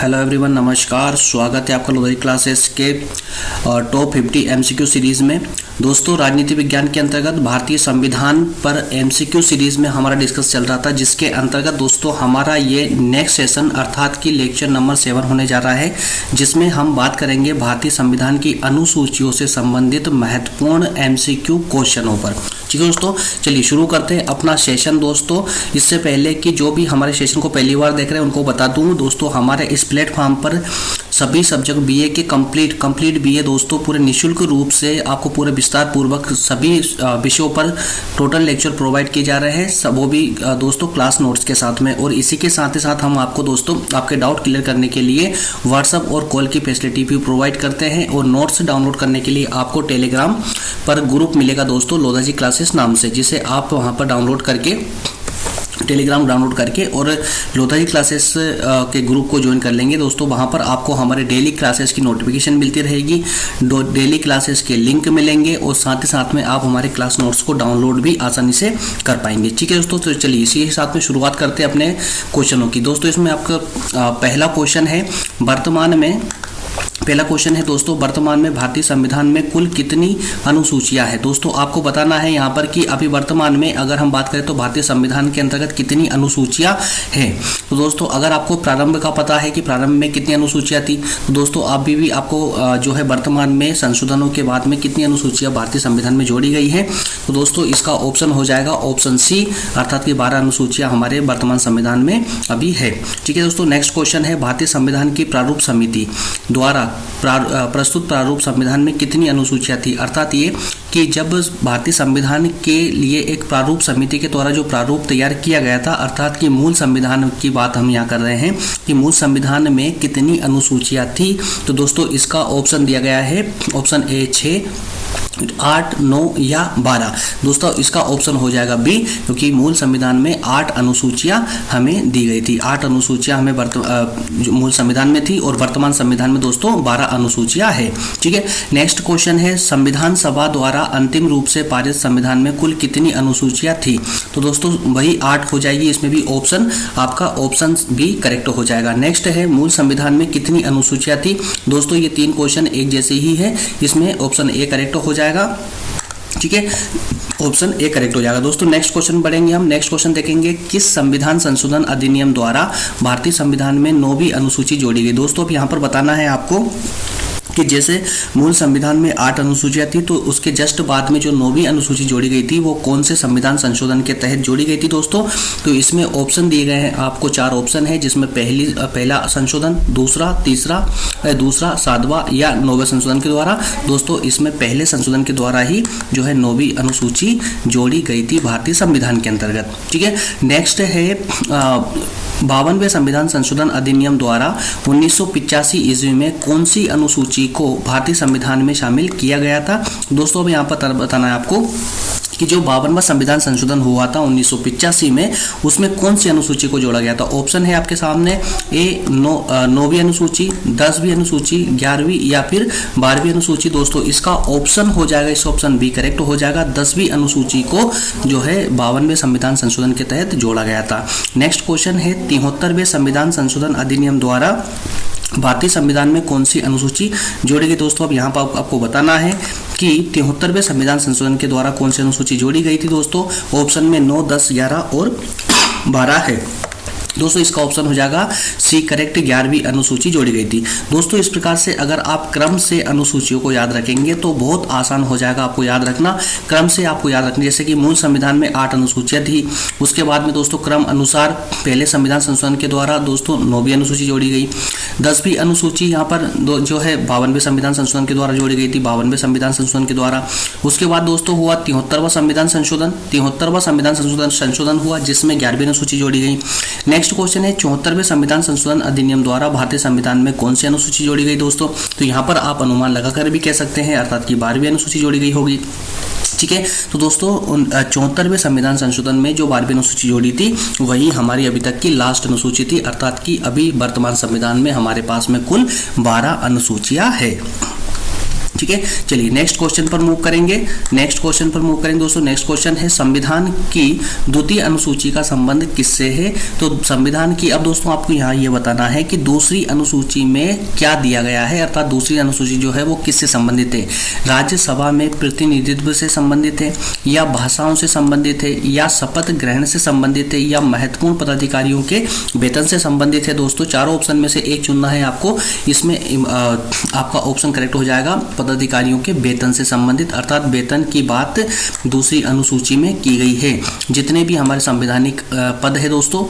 Hello everyone, नमस्कार। स्वागत है आपका लोधारी क्लासेस के टॉप 50 एमसीक्यू सीरीज़ में। दोस्तों, राजनीति विज्ञान के अंतर्गत भारतीय संविधान पर एमसीक्यू सीरीज़ में हमारा डिस्कस चल रहा था, जिसके अंतर्गत दोस्तों हमारा ये नेक्स्ट सेशन अर्थात कि लेक्चर नंबर 7 होने जा रहा है, जिसमें हम बात करेंगे भारतीय संविधान की अनुसूचियों से संबंधित महत्वपूर्ण एमसीक्यू क्वेश्चनों पर। ठीक है दोस्तों, चलिए शुरू करते हैं अपना सेशन। दोस्तों, इससे पहले कि जो भी हमारे सेशन को पहली बार देख रहे हैं उनको बता दूं दोस्तों, हमारे इस प्लेटफॉर्म पर सभी सब्जेक्ट बीए के कंप्लीट बीए दोस्तों पूरे निःशुल्क रूप से आपको पूरे विस्तार पूर्वक सभी विषयों पर टोटल लेक्चर प्रोवाइड किए जा रहे हैं, सब वो भी दोस्तों क्लास नोट्स के साथ में। और इसी के साथ ही साथ हम आपको दोस्तों आपके डाउट क्लियर करने के लिए व्हाट्सएप और कॉल की फैसिलिटी भी प्रोवाइड करते हैं। और नोट्स डाउनलोड करने के लिए आपको टेलीग्राम पर ग्रुप मिलेगा दोस्तों लोधाजी क्लासेस नाम से, जिसे आप वहाँ पर डाउनलोड करके और लोधाजी क्लासेस के ग्रुप को ज्वाइन कर लेंगे दोस्तों। वहाँ पर आपको हमारे डेली क्लासेस की नोटिफिकेशन मिलती रहेगी, डेली क्लासेस के लिंक मिलेंगे और साथ ही साथ में आप हमारे क्लास नोट्स को डाउनलोड भी आसानी से कर पाएंगे। ठीक है दोस्तों, तो चलिए इसी के साथ में शुरुआत करते हैं अपने क्वेश्चनों की। दोस्तों, इसमें आपका पहला क्वेश्चन है दोस्तों, वर्तमान में भारतीय संविधान में कुल कितनी अनुसूचियां हैं। दोस्तों, आपको बताना है यहाँ पर कि अभी वर्तमान में अगर हम बात करें तो भारतीय संविधान के अंतर्गत कितनी अनुसूचियां हैं। तो दोस्तों, अगर आपको प्रारंभ का पता है कि प्रारंभ में कितनी अनुसूचियां थी, तो दोस्तों अभी भी आपको जो है वर्तमान में संशोधनों के बाद में कितनी अनुसूचियां भारतीय संविधान में जोड़ी गई है, तो दोस्तों इसका ऑप्शन हो जाएगा ऑप्शन सी, अर्थात कि 12 अनुसूचियां हमारे वर्तमान संविधान में अभी है। ठीक है दोस्तों, नेक्स्ट क्वेश्चन है, भारतीय संविधान की प्रारूप समिति द्वारा प्रस्तुत प्रारूप संविधान में कितनी अनुसूचियां थी। अर्थात ये कि जब भारतीय संविधान के लिए एक प्रारूप समिति के द्वारा जो प्रारूप तैयार किया गया था, अर्थात कि मूल संविधान की बात हम यहाँ कर रहे हैं कि मूल संविधान में कितनी अनुसूचियां थी, तो दोस्तों इसका ऑप्शन दिया गया है ऑप्शन ए 6, 8, 9 या 12। दोस्तों इसका ऑप्शन हो जाएगा बी, क्योंकि मूल संविधान में 8 अनुसूचियां हमें दी गई थी। 8 अनुसूचियां हमें मूल संविधान में थी और वर्तमान संविधान में दोस्तों 12 अनुसूचियां है। ठीक है, नेक्स्ट क्वेश्चन है, संविधान सभा द्वारा अंतिम रूप से पारित संविधान में कुल कितनी अनुसूचियां थी। तो दोस्तों वही 8 हो जाएगी, इसमें भी ऑप्शन आपका ऑप्शन बी करेक्ट हो जाएगा। नेक्स्ट है, मूल संविधान में कितनी अनुसूचियां थी। दोस्तों ये 3 क्वेश्चन एक जैसे ही है, इसमें ऑप्शन ए करेक्ट हो जाएगा। ठीक है, ऑप्शन ए करेक्ट हो जाएगा। दोस्तों नेक्स्ट क्वेश्चन बढ़ेंगे हम। नेक्स्ट क्वेश्चन देखेंगे, किस संविधान संशोधन अधिनियम द्वारा भारतीय संविधान में 9वीं अनुसूची जोड़ी गई। दोस्तों अब यहाँ पर बताना है आपको कि जैसे मूल संविधान में 8 अनुसूचियां थी, तो उसके जस्ट बाद में जो 9वीं अनुसूची जोड़ी गई थी वो कौन से संविधान संशोधन के तहत जोड़ी गई थी दोस्तों। तो इसमें ऑप्शन दिए गए हैं आपको, 4 ऑप्शन है, जिसमें पहला संशोधन, दूसरा, तीसरा, 7वां या 9वें संशोधन के द्वारा। दोस्तों इसमें पहले संशोधन के द्वारा ही जो है 9वीं अनुसूची जोड़ी गई थी भारतीय संविधान के अंतर्गत। ठीक है, नेक्स्ट है 52वें संविधान संशोधन अधिनियम द्वारा 1985 ईस्वी में कौन सी अनुसूची को भारतीय संविधान में शामिल किया गया था। दोस्तों अब यहाँ पर बताना है आपको कि जो 52वां संविधान संशोधन हुआ था 1985 में, उसमें कौन सी अनुसूची को जोड़ा गया था। ऑप्शन है आपके सामने, ए 9वीं अनुसूची, 10वीं अनुसूची, 11वीं या फिर 12वीं अनुसूची। दोस्तों इसका ऑप्शन हो जाएगा, इस ऑप्शन बी करेक्ट हो जाएगा, 10वीं अनुसूची को जो है 52वें संविधान संशोधन के तहत जोड़ा गया था। नेक्स्ट क्वेश्चन है, 73वें संविधान संशोधन अधिनियम द्वारा भारतीय संविधान में कौन सी अनुसूची जोड़ी गई। दोस्तों अब यहाँ पर आपको बताना है कि 73वें संविधान संशोधन के द्वारा कौन सी अनुसूची जोड़ी गई थी। दोस्तों ऑप्शन में 9, 10, 11 और 12 है। दोस्तों इसका ऑप्शन हो जाएगा सी करेक्ट, 11वीं अनुसूची जोड़ी गई थी। दोस्तों इस प्रकार से अगर आप क्रम से अनुसूचियों को याद रखेंगे तो बहुत आसान हो जाएगा आपको याद रखना। क्रम से आपको याद रखना, जैसे कि मूल संविधान में 8 अनुसूचियां थी, उसके बाद में दोस्तों क्रम अनुसार पहले संविधान संशोधन के द्वारा दोस्तों 9वीं अनुसूची जोड़ी गई, 10वीं अनुसूची यहाँ पर जो है 52वें संविधान संशोधन के द्वारा जोड़ी गई थी, 52वें संविधान संशोधन के द्वारा। उसके बाद दोस्तों हुआ 73वां संविधान संशोधन, 73वां संविधान संशोधन हुआ, जिसमें 11वीं अनुसूची जोड़ी गई। नेक्स्ट क्वेश्चन है, 74वें संविधान संशोधन अधिनियम द्वारा भारतीय संविधान में कौन सी अनुसूची जोड़ी गई। दोस्तों तो यहाँ पर आप अनुमान लगाकर भी कह सकते हैं, अर्थात कि 12वीं अनुसूची जोड़ी गई होगी। ठीक है, तो दोस्तों 74वें संविधान संशोधन में जो 12वीं अनुसूची जोड़ी थी वही हमारी अभी तक की लास्ट अनुसूची थी, अर्थात कि अभी वर्तमान संविधान में हमारे पास में कुल 12 अनुसूचियां है। ठीक है, चलिए नेक्स्ट क्वेश्चन पर मूव करेंगे। दोस्तों नेक्स्ट क्वेश्चन है संविधान की द्वितीय अनुसूची का संबंध किससे है। तो संविधान की, अब दोस्तों आपको यहाँ ये बताना है कि दूसरी अनुसूची में क्या दिया गया है, अर्थात दूसरी अनुसूची जो है वो किससे संबंधित है। राज्यसभा में प्रतिनिधित्व से संबंधित है, या भाषाओं से संबंधित है, या शपथ ग्रहण से संबंधित है, या महत्वपूर्ण पदाधिकारियों के वेतन से संबंधित है। दोस्तों चारों ऑप्शन में से एक चुनना है आपको। इसमें आपका ऑप्शन करेक्ट हो जाएगा पदाधिकारियों के वेतन से संबंधित, अर्थात वेतन की बात दूसरी अनुसूची में की गई है। जितने भी हमारे संवैधानिक पद है दोस्तों,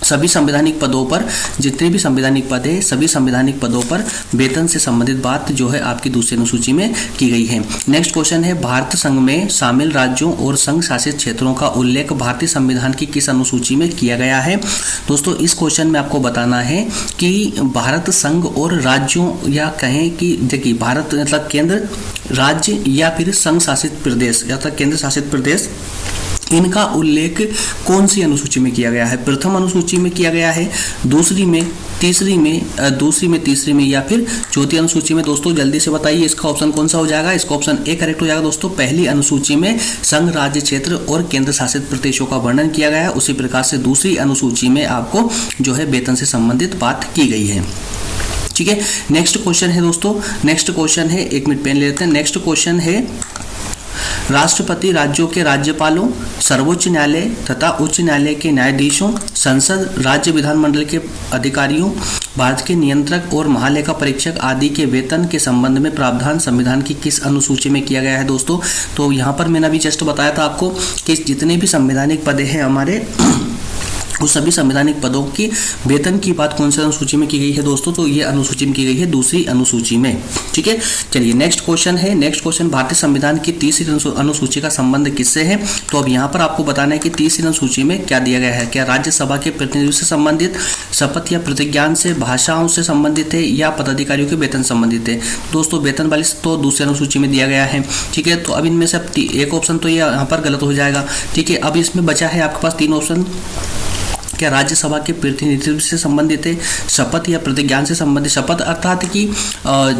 सभी संवैधानिक पदों पर, जितने भी संवैधानिक पद है सभी संवैधानिक पदों पर वेतन से संबंधित बात जो है आपकी दूसरी अनुसूची में की गई है। नेक्स्ट क्वेश्चन है भारत संघ में शामिल राज्यों और संघ शासित क्षेत्रों का उल्लेख भारतीय संविधान की किस अनुसूची में किया गया है। दोस्तों इस क्वेश्चन में आपको बताना है कि भारत संघ और राज्यों, या कहें कि देखिए भारत मतलब केंद्र, राज्य या फिर संघ शासित प्रदेश या फिर केंद्र शासित प्रदेश, इनका उल्लेख कौन सी अनुसूची में किया गया है। प्रथम अनुसूची में किया गया है, दूसरी में, तीसरी में या फिर चौथी अनुसूची में। दोस्तों जल्दी से बताइए इसका ऑप्शन कौन सा हो जाएगा। इसका ऑप्शन ए करेक्ट हो जाएगा दोस्तों। पहली अनुसूची में संघ, राज्य, क्षेत्र और केंद्र शासित प्रदेशों का वर्णन किया गया है, उसी प्रकार से दूसरी अनुसूची में आपको जो है वेतन से संबंधित बात की गई है। ठीक है, नेक्स्ट क्वेश्चन है दोस्तों, नेक्स्ट क्वेश्चन है, एक मिनट पेन ले लेते हैं। नेक्स्ट क्वेश्चन है राष्ट्रपति राज्यों के राज्यपालों, सर्वोच्च न्यायालय तथा उच्च न्यायालय के न्यायाधीशों, संसद, राज्य विधानमंडल के अधिकारियों, भारत के नियंत्रक और महालेखा परीक्षक आदि के वेतन के संबंध में प्रावधान संविधान की किस अनुसूची में किया गया है। दोस्तों तो यहाँ पर मैंने अभी जस्ट बताया था आपको कि जितने भी संवैधानिक पद हैं हमारे, उस सभी संवैधानिक पदों की वेतन की बात कौन सी अनुसूची में की गई है दोस्तों। तो ये अनुसूची में की गई है दूसरी अनुसूची में। ठीक है, चलिए नेक्स्ट क्वेश्चन है। नेक्स्ट क्वेश्चन भारतीय संविधान की तीसरी अनुसूची का संबंध किससे है। तो अब यहाँ पर आपको बताना है कि तीसरी अनुसूची में क्या दिया गया है। क्या राज्यसभा के प्रतिनिधित्व से संबंधित, शपथ या प्रतिज्ञान से, भाषाओं से संबंधित है, या पदाधिकारियों के वेतन संबंधित है। दोस्तों वेतन वाली तो दूसरी अनुसूची में दिया गया है। ठीक है, तो अब इनमें से एक ऑप्शन तो ये यहाँ पर गलत हो जाएगा। ठीक है, अब इसमें बचा है आपके पास तीन ऑप्शन। क्या राज्यसभा के प्रतिनिधित्व से संबंधित है, शपथ या प्रतिज्ञान से संबंधित। शपथ अर्थात कि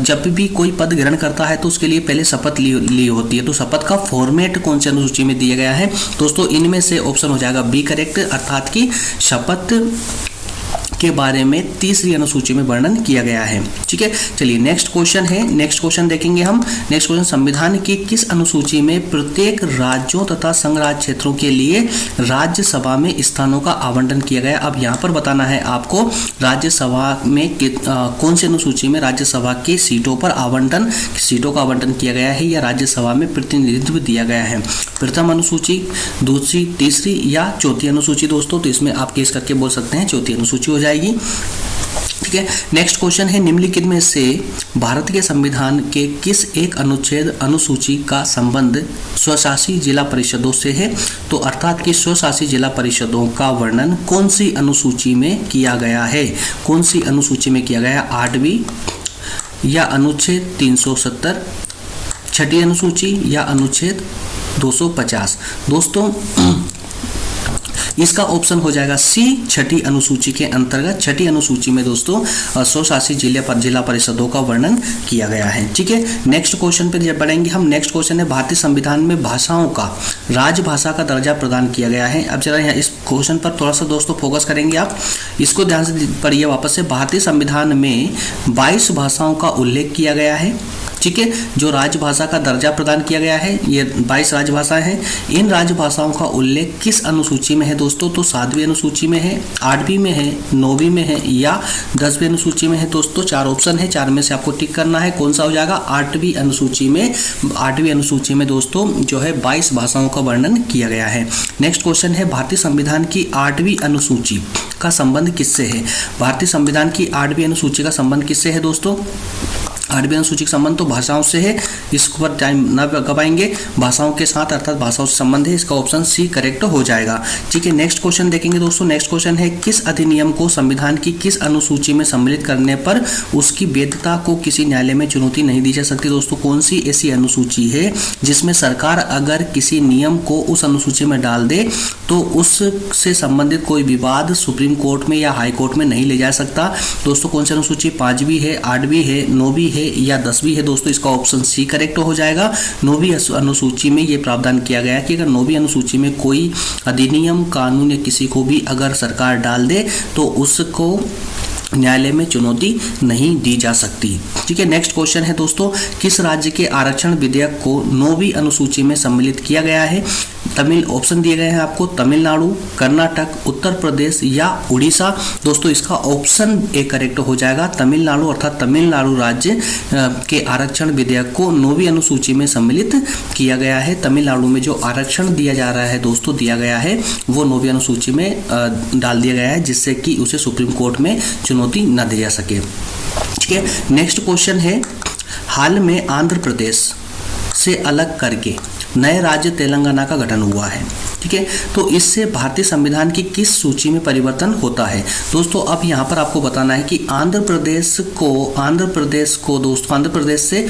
जब भी कोई पद ग्रहण करता है तो उसके लिए पहले शपथ ली होती है। तो शपथ का फॉर्मेट कौन सी अनुसूची में दिया गया है। दोस्तों इनमें से ऑप्शन हो जाएगा बी करेक्ट, अर्थात कि शपथ के बारे में तीसरी अनुसूची में वर्णन किया गया है। ठीक है, चलिए नेक्स्ट क्वेश्चन है। नेक्स्ट क्वेश्चन देखेंगे हम। नेक्स्ट क्वेश्चन संविधान की किस अनुसूची में प्रत्येक राज्यों तथा संघ राज्य क्षेत्रों के लिए राज्यसभा में स्थानों का आवंटन किया गया। अब यहाँ पर बताना है आपको राज्यसभा में कौन सी अनुसूची में राज्यसभा की सीटों का आवंटन किया गया है, या राज्यसभा में प्रतिनिधित्व दिया गया है। प्रथम अनुसूची, दूसरी, तीसरी या चौथी अनुसूची। दोस्तों तो इसमें आप केस करके बोल सकते हैं चौथी अनुसूची हो जाएगी। ठीक है, नेक्स्ट क्वेश्चन है निम्नलिखित में से भारत के संविधान के किस एक अनुच्छेद अनुसूची का संबंध स्वशासी जिला परिषदों से है। तो अर्थात कि स्वशासी जिला परिषदों का वर्णन कौन सी अनुसूची में किया गया है। कौन सी अनुसूची में किया गया, 8वीं या अनुच्छेद 370, छठी अनुसूची या अनुच्छेद 250। दोस्तों इसका ऑप्शन हो जाएगा सी, छठी अनुसूची के अंतर्गत। छठी अनुसूची में दोस्तों स्वशासी जिला परिषदों का वर्णन किया गया है। ठीक है, नेक्स्ट क्वेश्चन पे बढ़ेंगे हम। नेक्स्ट क्वेश्चन है भारतीय संविधान में भाषाओं का राजभाषा का दर्जा प्रदान किया गया है। अब जरा यहाँ इस क्वेश्चन पर थोड़ा सा दोस्तों फोकस करेंगे आप, इसको ध्यान से पढ़िए वापस से। भारतीय संविधान में 22 भाषाओं का उल्लेख किया गया है। ठीक है, जो राजभाषा का दर्जा प्रदान किया गया है ये 22 राजभाषाएं हैं। इन राजभाषाओं का उल्लेख किस अनुसूची में है दोस्तों। तो 7वीं अनुसूची में है, 8वीं में है, 9वीं में है या 10वीं अनुसूची में है। दोस्तों 4 ऑप्शन है, 4 में से आपको टिक करना है कौन सा हो जाएगा। 8वीं अनुसूची में, 8वीं अनुसूची में दोस्तों जो है 22 भाषाओं का वर्णन किया गया है। नेक्स्ट क्वेश्चन है भारतीय संविधान की 8वीं अनुसूची का संबंध किससे है। भारतीय संविधान की 8वीं अनुसूची का संबंध किससे है दोस्तों। 8वीं अनुसूची का संबंध तो भाषाओं से है, इस पर टाइम न गवाएंगे, भाषाओं के साथ अर्थात भाषाओं से संबंध है। इसका ऑप्शन सी करेक्ट हो जाएगा। ठीक है, नेक्स्ट क्वेश्चन देखेंगे दोस्तों। नेक्स्ट क्वेश्चन है किस अधिनियम को संविधान की किस अनुसूची में सम्मिलित करने पर उसकी वैधता को किसी न्यायालय में चुनौती नहीं दी जा सकती। दोस्तों कौन सी ऐसी अनुसूची है जिसमें सरकार अगर किसी नियम को उस अनुसूची में डाल दे तो उससे संबंधित कोई विवाद सुप्रीम कोर्ट में या हाई कोर्ट में नहीं ले जा सकता। दोस्तों कौन सी अनुसूची, 5वीं है, 8वीं है, 9वीं है है या 10वीं है दोस्तों, इसका ऑप्शन सी करेक्ट हो जाएगा। 9वीं अनुसूची में ये प्रावधान किया गया है कि अगर 9वीं अनुसूची में कोई अधिनियम, कानून या किसी को भी अगर सरकार डाल दे तो उसको न्यायालय में चुनौती नहीं दी जा सकती। ठीक है, नेक्स्ट क्वेश्चन है दोस्तों, किस राज्य के आरक्षण विधेयक को 9वीं अनुसूची में सम्मिलित किया गया है? तमिल ऑप्शन दिए गए हैं आपको, तमिलनाडु, कर्नाटक, उत्तर प्रदेश या उड़ीसा। दोस्तों इसका ऑप्शन ए करेक्ट हो जाएगा, तमिलनाडु, अर्थात तमिलनाडु राज्य के आरक्षण विधेयक को 9वीं अनुसूची में सम्मिलित किया गया है। तमिलनाडु में जो आरक्षण दिया जा रहा है दोस्तों, दिया गया है वो 9वीं अनुसूची में डाल दिया गया है, जिससे कि उसे सुप्रीम कोर्ट में चुनौती न दी जा सके। ठीक है, नेक्स्ट क्वेश्चन है, हाल में आंध्र प्रदेश से अलग करके नए राज्य तेलंगाना का गठन हुआ है। ठीक है, तो इससे भारतीय संविधान की किस सूची में परिवर्तन होता है? दोस्तों अब यहाँ पर आपको बताना है कि आंध्र प्रदेश से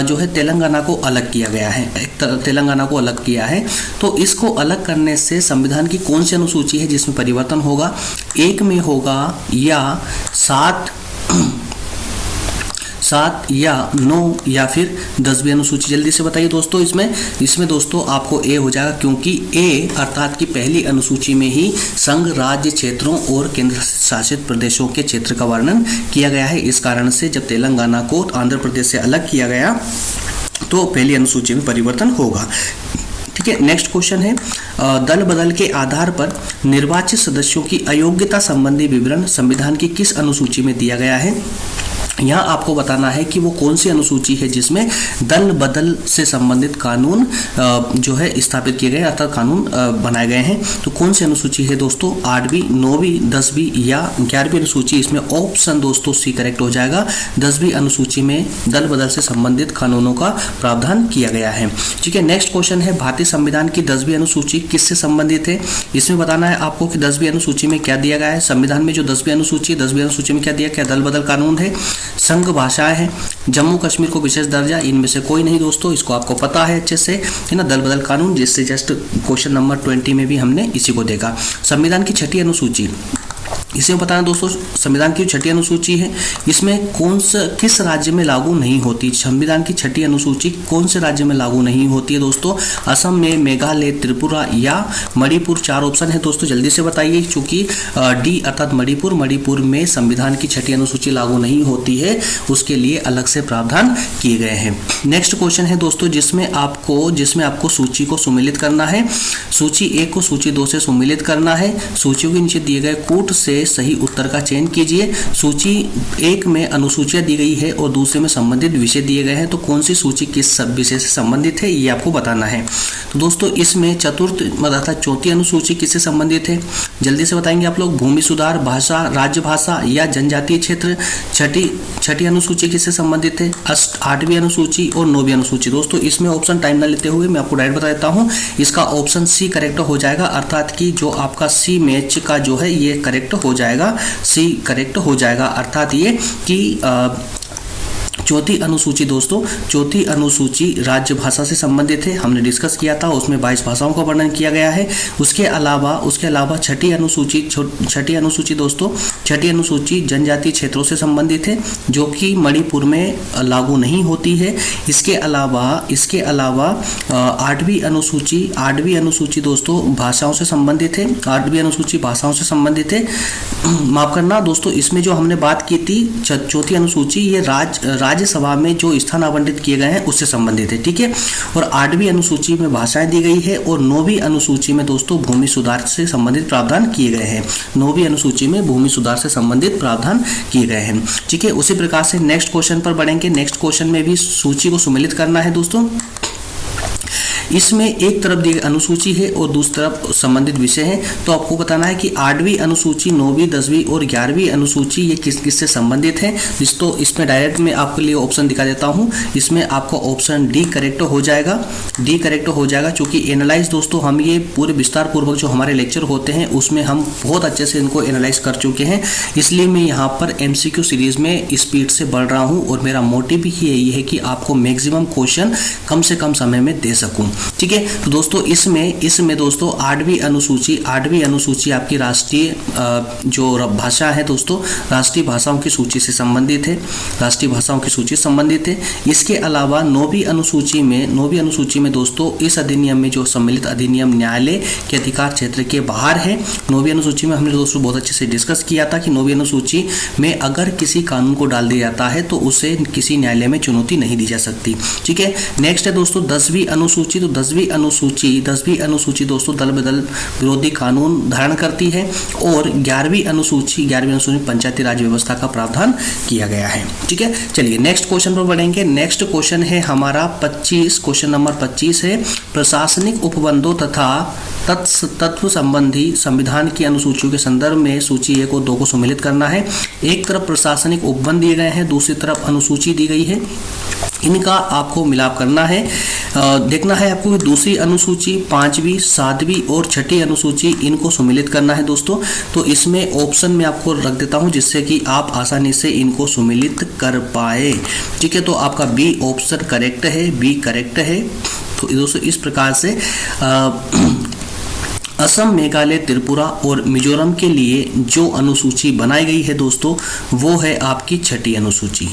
जो है तेलंगाना को अलग किया गया है, तेलंगाना को अलग किया है। तो इसको अलग करने से संविधान की कौन सी अनुसूची है जिसमें परिवर्तन होगा? 1 में होगा या 7 या 9 या फिर 10वीं अनुसूची? जल्दी से बताइए दोस्तों। इसमें दोस्तों आपको ए हो जाएगा, क्योंकि ए अर्थात की पहली अनुसूची में ही संघ, राज्य, क्षेत्रों और केंद्र शासित प्रदेशों के क्षेत्र का वर्णन किया गया है। इस कारण से जब तेलंगाना को आंध्र प्रदेश से अलग किया गया तो पहली अनुसूची में परिवर्तन होगा। ठीक है, नेक्स्ट क्वेश्चन है, दल बदल के आधार पर निर्वाचित सदस्यों की अयोग्यता संबंधी विवरण संविधान की किस अनुसूची में दिया गया है? यहाँ आपको बताना है कि वो कौन सी अनुसूची है जिसमें दल बदल से संबंधित कानून जो है स्थापित किए गए, अर्थात कानून बनाए गए हैं। तो कौन सी अनुसूची है दोस्तों? 8वीं, 9वीं, 10वीं या 11वीं अनुसूची? इसमें ऑप्शन दोस्तों सी करेक्ट हो जाएगा। 10वीं अनुसूची में दल बदल से संबंधित कानूनों का प्रावधान किया गया है। ठीक है, नेक्स्ट क्वेश्चन है, भारतीय संविधान की 10वीं अनुसूची किससे संबंधित है? इसमें बताना है आपको कि 10वीं अनुसूची में क्या दिया गया है। संविधान में जो 10वीं अनुसूची है, 10वीं अनुसूची में क्या दिया? क्या दल बदल कानून है, संघ भाषाएं हैं, जम्मू कश्मीर को विशेष दर्जा? इनमें से कोई नहीं दोस्तों, इसको आपको पता है अच्छे से, है ना, दल बदल कानून, जिससे जस्ट क्वेश्चन नंबर 20 में भी हमने इसी को देखा। संविधान की 6ठी अनुसूची, इसे बताना दोस्तों, संविधान की 6ठी अनुसूची है, इसमें किस राज्य में लागू नहीं होती? संविधान की 6ठी अनुसूची कौन से राज्य में लागू नहीं होती है दोस्तों? असम में, मेघालय, त्रिपुरा या मणिपुर? 4 ऑप्शन है दोस्तों, जल्दी से बताइए, क्योंकि डी अर्थात मणिपुर में संविधान की 6ठी अनुसूची लागू नहीं होती है, उसके लिए अलग से प्रावधान किए गए हैं। नेक्स्ट क्वेश्चन है दोस्तों, जिसमें आपको सूची को सुमेलित करना है। सूची 1 को सूची 2 से सुमेलित करना है। सूचियों के नीचे दिए गए कूट से सही उत्तर का चयन कीजिए। सूची 1 में अनुसूचियां दी गई है और दूसरे में संबंधित विषय दिए गए हैं, तो कौन सी सूची किस विषय से संबंधित है ये आपको बताना है। तो दोस्तों इसमें चतुर्थ अर्थात 4थी अनुसूची किससे संबंधित है? जल्दी से बताएंगे आप लोग। भूमि सुधार, भाषा, राजभाषा या जनजातीय क्षेत्र? छठी अनुसूची किससे संबंधित है? 8वीं अनुसूची और 9वीं अनुसूची। दोस्तों इसमें ऑप्शन टाइम न लेते हुए मैं आपको डायरेक्ट बता देता हूँ, इसका ऑप्शन सी करेक्ट हो जाएगा, अर्थात कि जो आपका सी मैच का जो है ये करेक्ट हो जाएगा, सी करेक्ट हो जाएगा, अर्थात ये कि 4थी अनुसूची दोस्तों, 4थी अनुसूची राज्य भाषा से संबंधित है, हमने डिस्कस किया था, उसमें 22 भाषाओं का वर्णन किया गया है। उसके अलावा छठी अनुसूची दोस्तों, छठी अनुसूची जनजातीय क्षेत्रों से संबंधित है, जो कि मणिपुर में लागू नहीं होती है। इसके अलावा 8वीं अनुसूची दोस्तों भाषाओं से संबंधित है, 8वीं अनुसूची भाषाओं से संबंधित है। माफ करना दोस्तों, इसमें जो हमने बात की थी 4थी अनुसूची, ये राज्यसभा में जो स्थान आवंटित किए गए हैं उससे संबंधित है, ठीक है। और 8वीं अनुसूची में भाषाएं दी गई है और 9वीं अनुसूची में दोस्तों भूमि सुधार से संबंधित प्रावधान किए गए हैं। 9वीं अनुसूची में भूमि सुधार से संबंधित प्रावधान किए गए हैं, ठीक है। उसी प्रकार से नेक्स्ट क्वेश्चन पर बढ़ेंगे। नेक्स्ट क्वेश्चन में भी सूची को सुमेलित करना है दोस्तों। इसमें एक तरफ दी गई अनुसूची है और दूसरी तरफ संबंधित विषय है, तो आपको बताना है कि 8वीं अनुसूची, 9वीं, 10वीं और 11वीं अनुसूची ये किससे संबंधित है। तो इसमें डायरेक्ट मैं आपके लिए ऑप्शन दिखा देता हूँ। इसमें आपका ऑप्शन डी करेक्ट हो जाएगा, डी करेक्ट हो जाएगा, क्योंकि एनालाइज दोस्तों हम ये पूरे विस्तार पूर्वक जो हमारे लेक्चर होते हैं उसमें हम बहुत अच्छे से इनको एनालाइज कर चुके हैं, इसलिए मैं यहाँ पर MCQ सीरीज में स्पीड से बढ़ रहा हूँ और मेरा मोटिव भी यही है कि आपको मैक्सिमम क्वेश्चन कम से कम समय में दे सकूँ। ठीक है। तो दोस्तों इसमें दोस्तों आठवीं अनुसूची आपकी राष्ट्रीय जो भाषा है दोस्तों, राष्ट्रीय भाषाओं की सूची से संबंधित है, इसके अलावा नौवीं अनुसूची में दोस्तों इस अधिनियम में जो सम्मिलित अधिनियम न्यायालय के अधिकार क्षेत्र के बाहर है। नौवीं अनुसूची में हमने दोस्तों बहुत अच्छे से डिस्कस किया था कि नौवीं अनुसूची में अगर किसी कानून को डाल दिया जाता है तो उसे किसी न्यायालय में चुनौती नहीं दी जा सकती। ठीक है। नेक्स्ट है दोस्तों 10वीं अनुसूची। तो 10वीं अनुसूची दोस्तों दल बदल विरोधी कानून धारण करती है। और 11वीं अनुसूची में पंचायती राज व्यवस्था का प्रावधान किया गया है। ठीक है। चलिए नेक्स्ट क्वेश्चन पर बढ़ेंगे। नेक्स्ट क्वेश्चन है हमारा 25, क्वेश्चन नंबर 25 है प्रशासनिक उपबंधों तथा तत्व संबंधी संविधान की अनुसूचियों के संदर्भ में सूची 1 और 2 को सम्मिलित करना है। एक तरफ प्रशासनिक उपबंध दिए गए हैं, दूसरी तरफ अनुसूची दी गई है, इनका आपको मिलाप करना है। देखना है आपको दूसरी अनुसूची, 5वीं, 7वीं और 6ठी अनुसूची, इनको सम्मिलित करना है दोस्तों। तो इसमें ऑप्शन में आपको रख देता हूं जिससे कि आप आसानी से इनको सम्मिलित कर पाए। ठीक है। तो आपका बी ऑप्शन करेक्ट है। तो दोस्तों इस प्रकार से असम, मेघालय, त्रिपुरा और मिजोरम के लिए जो अनुसूची बनाई गई है दोस्तों वो है आपकी 6ठी अनुसूची।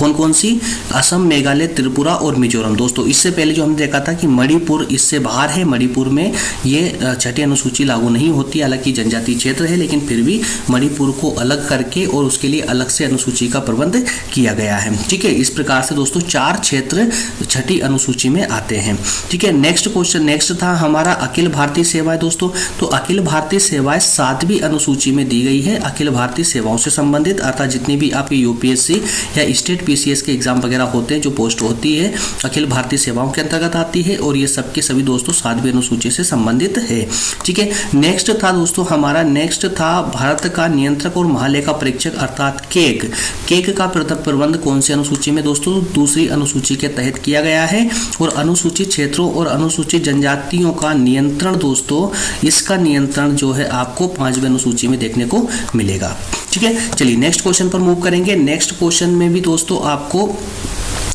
कौन सी? असम, मेघालय, त्रिपुरा और मिजोरम। दोस्तों इससे पहले जो हमने देखा था कि मणिपुर इससे बाहर है, मणिपुर में ये 6ठी अनुसूची लागू नहीं होती, हालांकि जनजातीय क्षेत्र है, लेकिन फिर भी मणिपुर को अलग करके और उसके लिए अलग से अनुसूची का प्रबंध किया गया है। ठीक है। इस प्रकार से दोस्तों 4 क्षेत्र 6ठी अनुसूची में आते हैं। ठीक है। नेक्स्ट था हमारा अखिल भारतीय सेवाएं दोस्तों। तो अखिल भारतीय सेवाएं 7वीं अनुसूची में दी गई है। अखिल भारतीय सेवाओं से संबंधित अर्थात जितनी भी आपकी यूपीएससी या स्टेट पीसीएस के एग्जाम वगैरह होते हैं, जो पोस्ट होती है अखिल भारतीय सेवाओं के अंतर्गत आती है और ये सबके सभी दोस्तों 7वीं अनुसूची से संबंधित है। ठीक है। नेक्स्ट था दोस्तों हमारा भारत का नियंत्रक और महालेखा परीक्षक अर्थात केक का प्रबंध कौन सी अनुसूची में दोस्तों? दूसरी अनुसूची के तहत किया गया है। और अनुसूचित क्षेत्रों और अनुसूचित जनजातियों का नियंत्रण दोस्तों, इसका नियंत्रण जो है आपको 5वीं अनुसूची में देखने को मिलेगा। ठीक है। चलिए नेक्स्ट क्वेश्चन पर मूव करेंगे। नेक्स्ट क्वेश्चन में भी दोस्तों आपको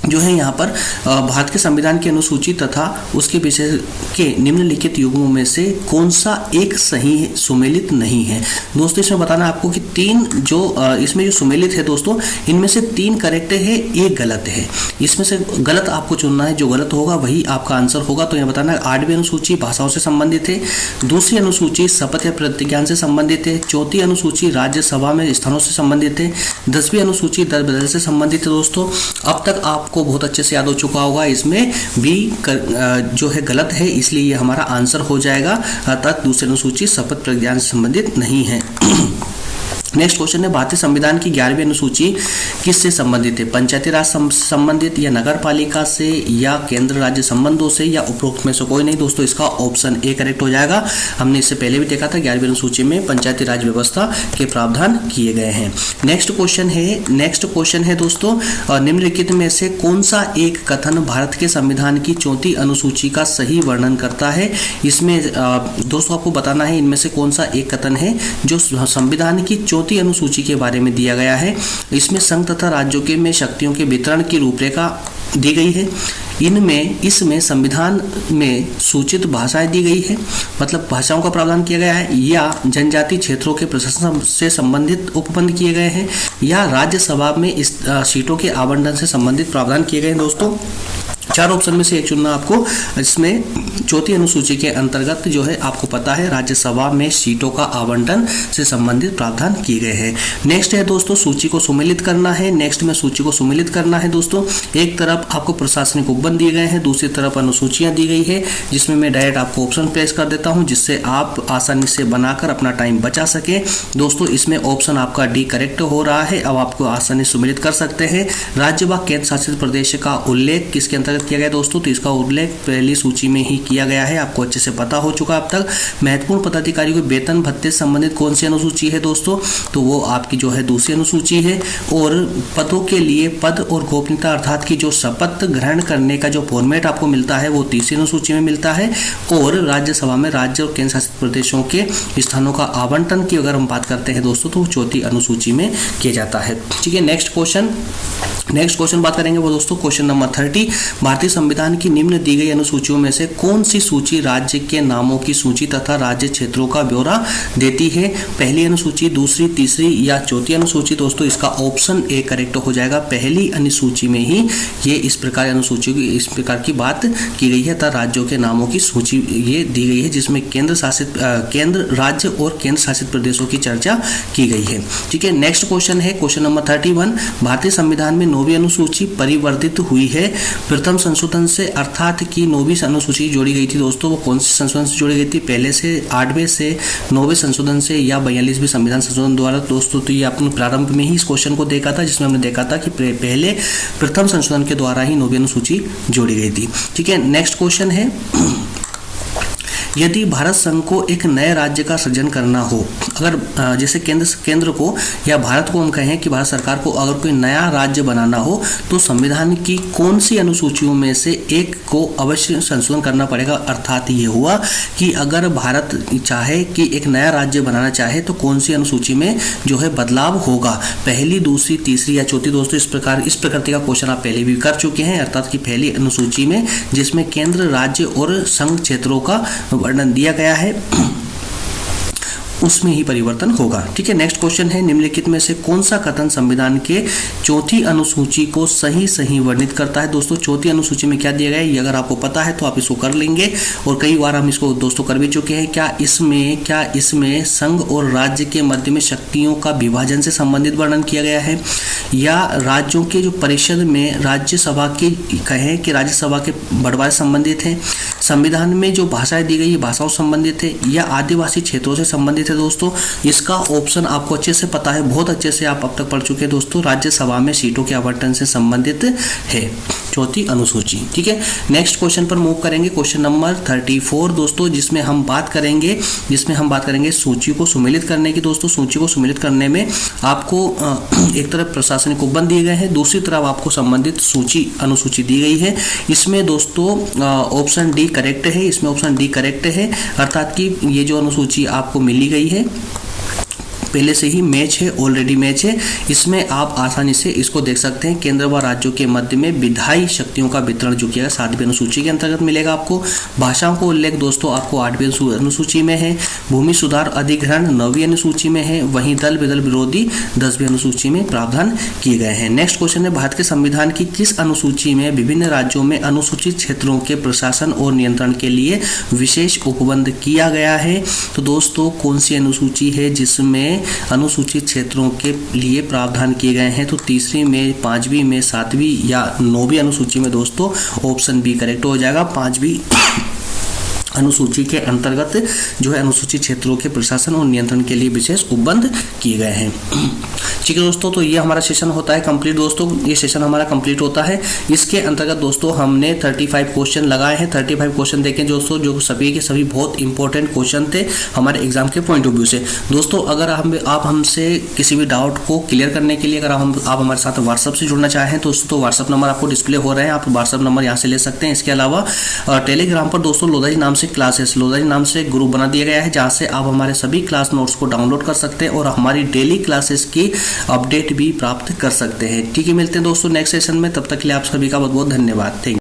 जो है यहाँ पर भारत के संविधान की अनुसूची तथा उसके विषय के निम्नलिखित युग्मों में से कौन सा एक सही सुमेलित नहीं है। दोस्तों इसमें बताना आपको कि 3 जो इसमें जो सुमेलित है दोस्तों, इनमें से 3 करेक्ट है, 1 गलत है। इसमें से गलत आपको चुनना है, जो गलत होगा वही आपका आंसर होगा। तो यहाँ बताना 8वीं अनुसूची भाषाओं से संबंधित है, दूसरी अनुसूची शपथ या प्रतिज्ञान से संबंधित है, चौथी अनुसूची राज्यसभा में स्थानों से संबंधित है, 10वीं अनुसूची दल बदल से संबंधित है। दोस्तों अब तक आपको बहुत अच्छे से याद हो चुका होगा, इसमें भी जो है गलत है, इसलिए ये हमारा आंसर हो जाएगा। अर्थात दूसरी अनुसूची शपथ प्रतिज्ञान से संबंधित नहीं है। नेक्स्ट क्वेश्चन है भारतीय संविधान की 11वीं अनुसूची किससे संबंधित है? पंचायती राज संबंधित या नगर पालिका से या केंद्र राज्य संबंधों से या उपरोक्त में से कोई नहीं। दोस्तों इसका ऑप्शन ए करेक्ट हो जाएगा। हमने इससे पहले भी देखा था 11वीं अनुसूची में पंचायती राज व्यवस्था के प्रावधान किए गए हैं। नेक्स्ट क्वेश्चन है दोस्तों निम्नलिखित में से कौन सा एक कथन भारत के संविधान की 4वीं अनुसूची का सही वर्णन करता है? इसमें दोस्तों आपको बताना है इनमें से कौन सा एक कथन है जो संविधान की 4वीं अनुसूची के बारे में दिया गया है। इसमें संघ तथा राज्यों के में शक्तियों के वितरण की रूपरेखा दी गई है। इसमें संविधान में सूचित भाषाएं दी गई है, मतलब भाषाओं का प्रावधान किया गया है, या जनजातीय क्षेत्रों के प्रशासन से संबंधित उपबंध किए गए हैं, या राज्यसभा में इस सीटों के आवंटन से संबंधित प्रावधान किए गए हैं। दोस्तों 4 ऑप्शन में से एक चुनना आपको। इसमें 4वीं अनुसूची के अंतर्गत जो है आपको पता है राज्यसभा में सीटों का आवंटन से संबंधित प्रावधान किए गए हैं। नेक्स्ट है दोस्तों सूची को सुमेलित करना है। दोस्तों एक तरफ आपको प्रशासनिक उपबंध दिए गए हैं, दूसरी तरफ अनुसूचियां दी गई है, जिसमें मैं डायरेक्ट आपको ऑप्शन प्लेस कर देता हूं जिससे आप आसानी से बनाकर अपना टाइम बचा सके। दोस्तों इसमें ऑप्शन आपका डी करेक्ट हो रहा है। अब आपको आसानी से सुमेलित कर सकते हैं। राज्य व केंद्र शासित प्रदेश का उल्लेख किसके अंतर्गत किया गया दोस्तों? तो इसका उल्लेख पहली सूची में ही किया गया है, आपको अच्छे से पता हो चुका अब तक। महत्वपूर्ण पदाधिकारियों के वेतन भत्ते से संबंधित कौन सी अनुसूची है दोस्तों? तो वो आपकी जो है दूसरी अनुसूची है। और पदों के लिए पद और गोपनीयता अर्थात की जो शपथ ग्रहण करने का जो फॉर्मेट आपको मिलता है वो तीसरी अनुसूची में मिलता है। और राज्यसभा में राज्य और केंद्र शासित प्रदेशों के स्थानों का आवंटन की अगर हम बात करते हैं दोस्तों तो 4वीं अनुसूची में किया जाता है। ठीक है। नेक्स्ट क्वेश्चन नेक्स्ट क्वेश्चन बात करेंगे वो दोस्तों क्वेश्चन नंबर 30। भारतीय संविधान की निम्न दी गई अनुसूचियों में से कौन सी सूची राज्य के नामों की सूची तथा राज्य क्षेत्रों का ब्यौरा देती है? पहली अनुसूची, दूसरी, तीसरी या चौथी अनुसूची? दोस्तों इसका ऑप्शन ए करेक्ट हो जाएगा। पहली अनुसूची में ही ये इस प्रकार अनुसूची इस प्रकार की बात की गई है तथा राज्यों के नामों की सूची ये दी गई है जिसमें केंद्र राज्य और केंद्र शासित प्रदेशों की चर्चा की गई है। ठीक है, नेक्स्ट क्वेश्चन है क्वेश्चन नंबर 31। भारतीय संविधान में 9वीं अनुसूची परिवर्तित हुई है प्रथम संशोधन से, अर्थात कि 9वीं अनुसूची जोड़ी गई थी दोस्तों, वो कौन से संशोधन से जोड़ी गई थी? पहले से, 8वें से, 9वें संशोधन से या 42वें संविधान संशोधन द्वारा? दोस्तों तो ये आपने प्रारंभ में ही इस क्वेश्चन को देखा था जिसमें हमने देखा था कि पहले प्रथम संशोधन के द्वारा ही 9वीं अनुसूची जोड़ी गई थी। ठीक है, नेक्स्ट क्वेश्चन है, यदि भारत संघ को एक नए राज्य का सृजन करना हो, अगर जैसे केंद्र को या भारत को हम कहें कि भारत सरकार को अगर कोई नया राज्य बनाना हो तो संविधान की कौन सी अनुसूचियों में से एक को अवश्य संशोधन करना पड़ेगा? अर्थात ये हुआ कि अगर भारत चाहे कि एक नया राज्य बनाना चाहे तो कौन सी अनुसूची में जो है बदलाव होगा? पहली, दूसरी, तीसरी या चौथी? दोस्तों इस प्रकृति का क्वेश्चन आप पहले भी कर चुके हैं, अर्थात कि पहली अनुसूची में जिसमें केंद्र, राज्य और संघ क्षेत्रों का वर्णन दिया गया है उसमें ही परिवर्तन होगा। ठीक है, नेक्स्ट क्वेश्चन है, निम्नलिखित में से कौन सा कथन संविधान के चौथी अनुसूची को सही वर्णित करता है? दोस्तों चौथी अनुसूची में क्या दिया गया है ये अगर आपको पता है तो आप इसको कर लेंगे और कई बार हम इसको दोस्तों कर भी चुके हैं। क्या इसमें संघ और राज्य के मध्य में शक्तियों का विभाजन से संबंधित वर्णन किया गया है, या राज्यों के जो परिषद में राज्यसभा की कहें कि राज्यसभा के बंटवारे संबंधित है, संविधान में जो भाषाएं दी गई है भाषाओं से संबंधित है, या आदिवासी क्षेत्रों से संबंधित है? दोस्तों इसका ऑप्शन आपको अच्छे से पता है, बहुत अच्छे से आप अब तक पढ़ चुके हैं दोस्तों, राज्यसभा में सीटों के आवंटन से संबंधित है चौथी अनुसूची। ठीक है, नेक्स्ट क्वेश्चन पर मूव करेंगे, क्वेश्चन नंबर 34 दोस्तों, जिसमें हम बात करेंगे सूची को सुमेलित करने की। दोस्तों सूची को सुमेलित करने में आपको एक तरफ प्रशासनिक उपबंध दिए गए हैं, दूसरी तरफ आपको संबंधित अनुसूची दी गई है। इसमें दोस्तों ऑप्शन डी करेक्ट है, इसमें ऑप्शन डी करेक्ट है, अर्थात कि ये जो अनुसूची आपको मिली गई है पहले से ही मैच है, ऑलरेडी मैच है। इसमें आप आसानी से इसको देख सकते हैं, केंद्र व राज्यों के मध्य में विधायी शक्तियों का वितरण जो किया 7वीं अनुसूची के अंतर्गत मिलेगा आपको। भाषाओं को उल्लेख दोस्तों आपको 8वीं अनुसूची में है, भूमि सुधार अधिग्रहण 9वीं अनुसूची में है, वहीं दल बदल विरोधी 10वीं अनुसूची में प्रावधान किए गए हैं। नेक्स्ट क्वेश्चन है, भारत के संविधान की किस अनुसूची में विभिन्न राज्यों में अनुसूचित क्षेत्रों के प्रशासन और नियंत्रण के लिए विशेष उपबंध किया गया है? तो दोस्तों कौन सी अनुसूची है जिसमें अनुसूचित क्षेत्रों के लिए प्रावधान किए गए हैं? तो तीसरी में, 5वीं में, 7वीं या 9वीं अनुसूची में? दोस्तों ऑप्शन बी करेक्ट हो जाएगा, 5वीं अनुसूची के अंतर्गत जो है अनुसूचित क्षेत्रों के प्रशासन और नियंत्रण के लिए विशेष उपबंध किए गए हैं। ठीक है दोस्तों, तो ये हमारा सेशन होता है कंप्लीट। दोस्तों ये सेशन हमारा कंप्लीट होता है, इसके अंतर्गत दोस्तों हमने 35 क्वेश्चन लगाए हैं। 35 क्वेश्चन देखें दोस्तों, जो सभी के सभी बहुत इंपॉर्टेंट क्वेश्चन थे हमारे एग्जाम के पॉइंट ऑफ व्यू से। दोस्तों अगर आप हमसे किसी भी डाउट को क्लियर करने के लिए अगर आप हमारे साथ व्हाट्सअप से जुड़ना चाहें तो दोस्तों व्हाट्सअप नंबर आपको डिस्प्ले हो रहे हैं, आप व्हाट्सअप नंबर यहाँ से ले सकते हैं। इसके अलावा टेलीग्राम पर दोस्तों लोधाजी नाम से लोधाजी नाम से ग्रुप बना दिया गया है, जहाँ से आप हमारे सभी क्लास नोट्स को डाउनलोड कर सकते हैं और हमारी डेली क्लासेस की अपडेट भी प्राप्त कर सकते हैं। ठीक है, मिलते हैं दोस्तों नेक्स्ट सेशन में, तब तक के लिए आप सभी का बहुत बहुत धन्यवाद। Thank you.